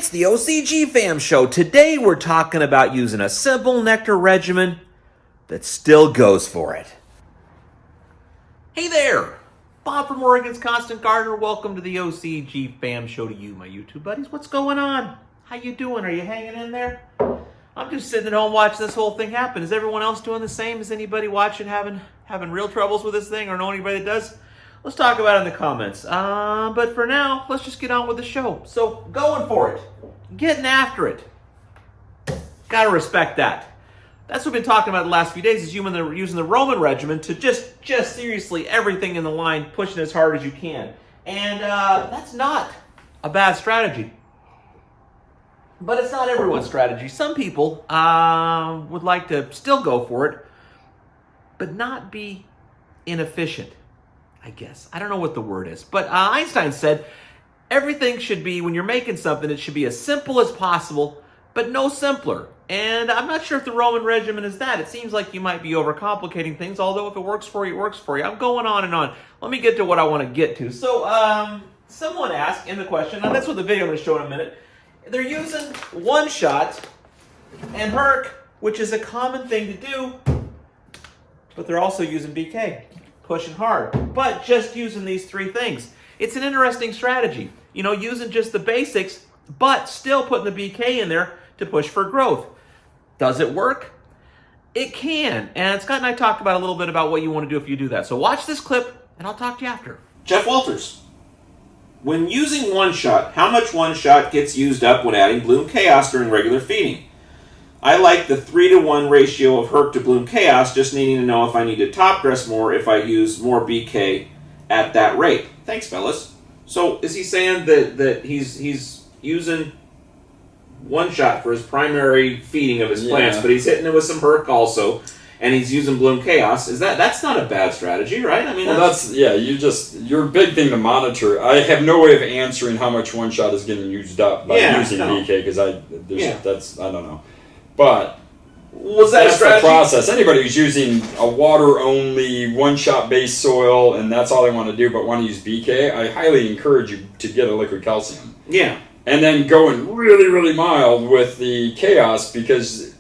It's the OCG Fam Show. Today we're talking about using a simple Nectar regimen that still goes for it. Hey there! Bob from Oregon's Constant Gardener. Welcome to the OCG Fam Show to you, my YouTube buddies. What's going on? How you doing? Are you hanging in there? I'm just sitting at home watching this whole thing happen. Is everyone else doing the same? Is anybody watching having real troubles with this thing or know anybody that does? Let's talk about it in the comments. But for now, let's just get on with the show. So, going for it. Getting after it. Gotta respect that. That's what we've been talking about the last few days, is using the Roman regimen to just seriously everything in the line, pushing as hard as you can. And that's not a bad strategy. But it's not everyone's strategy. Some people would like to still go for it, but not be inefficient, I guess. I don't know what the word is. But Einstein said, everything should be, when you're making something, it should be as simple as possible, but no simpler. And I'm not sure if the Roman regimen is that. It seems like you might be overcomplicating things, although if it works for you, it works for you. I'm going on and on. Let me get to what I want to get to. So, someone asked in the question, and that's what the video I'm going to show in a minute, they're using one shot and Herc, which is a common thing to do, but they're also using BK, pushing hard, but just using these three things. It's an interesting strategy, you know, using just the basics, but still putting the BK in there to push for growth. Does it work? It can, and Scott and I talked about a little bit about what you want to do if you do that. So watch this clip, and I'll talk to you after. Jeff Walters. When using one shot, how much one shot gets used up when adding Bloom Khaos during regular feeding? I like the 3-to-1 ratio of Herc to Bloom Khaos, just needing to know if I need to top dress more if I use more BK at that rate. Thanks, fellas. So is he saying that he's using one shot for his primary feeding of his plants, but he's hitting it with some Herc also, and he's using Bloom Khaos? That's not a bad strategy, right? I mean, your big thing to monitor. I have no way of answering how much one shot is getting used up by using BK, because I don't know. But was that that's a strategy? The process. Anybody who's using a water-only, one-shot based soil, and that's all they want to do, but want to use BK, I highly encourage you to get a liquid calcium. Yeah. And then going really, really mild with the Khaos, because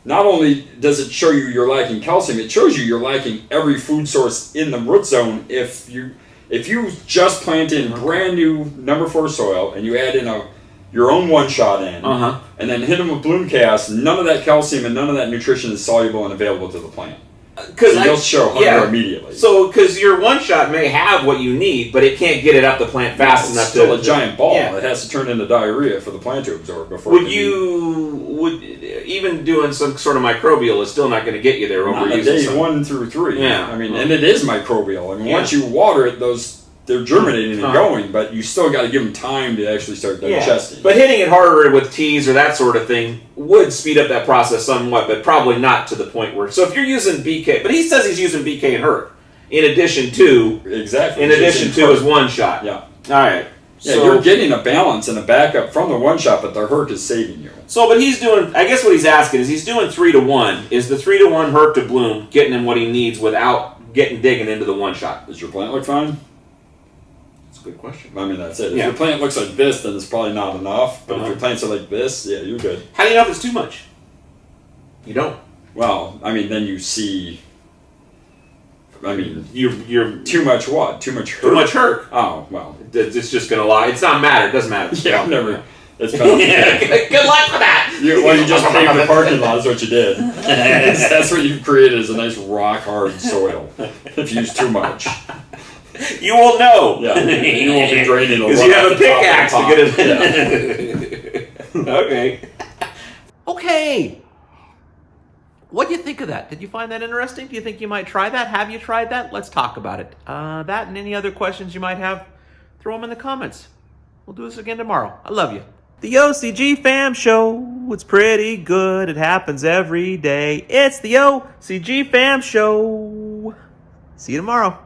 not only does it show you you're lacking calcium, it shows you you're lacking every food source in the root zone. If you just plant in brand new number 4 soil and you add in your own one shot in, and then hit them with Bloom Khaos, none of that calcium and none of that nutrition is soluble and available to the plant. Because you'll show hunger immediately. So, because your one shot may have what you need, but it can't get it up the plant fast enough. It's still a giant ball. Yeah. It has to turn into diarrhea for the plant to absorb before. Would even doing some sort of microbial is still not going to get you there over days 1 through 3. Yeah, I mean, and it is microbial. I mean, once you water it, they're germinating and going, but you still got to give them time to actually start digesting. But hitting it harder with teas or that sort of thing would speed up that process somewhat, but probably not to the point where. So if you're using BK, but he says he's using BK and Herc in addition to his one shot. Yeah. All right. Yeah, so you're getting a balance and a backup from the one shot, but the Herc is saving you. So, but he's doing. I guess what he's asking is he's doing 3-to-1. Is the 3-to-1 Herc to Bloom getting him what he needs without digging into the one shot? Does your plant look fine? Good question. I mean, that's it. If your plant looks like this, then it's probably not enough. But if your plants are like this, yeah, you're good. How do you know if it's too much? You don't. Well, I mean, then you see. I mean, you're too much what? Too much Herc? Too much Herc. Oh, well. It's just going to lie. It's not matter. It doesn't matter. Yeah, I've never. It's good luck for that. You just paved the parking lot is what you did. That's what you've created, is a nice rock-hard soil. If you use too much. You will know. Yeah, you won't be draining because you have a pickaxe to get it. Yeah. Okay. What do you think of that? Did you find that interesting? Do you think you might try that? Have you tried that? Let's talk about it. That and any other questions you might have, throw them in the comments. We'll do this again tomorrow. I love you. The OCG Fam Show. It's pretty good. It happens every day. It's the OCG Fam Show. See you tomorrow.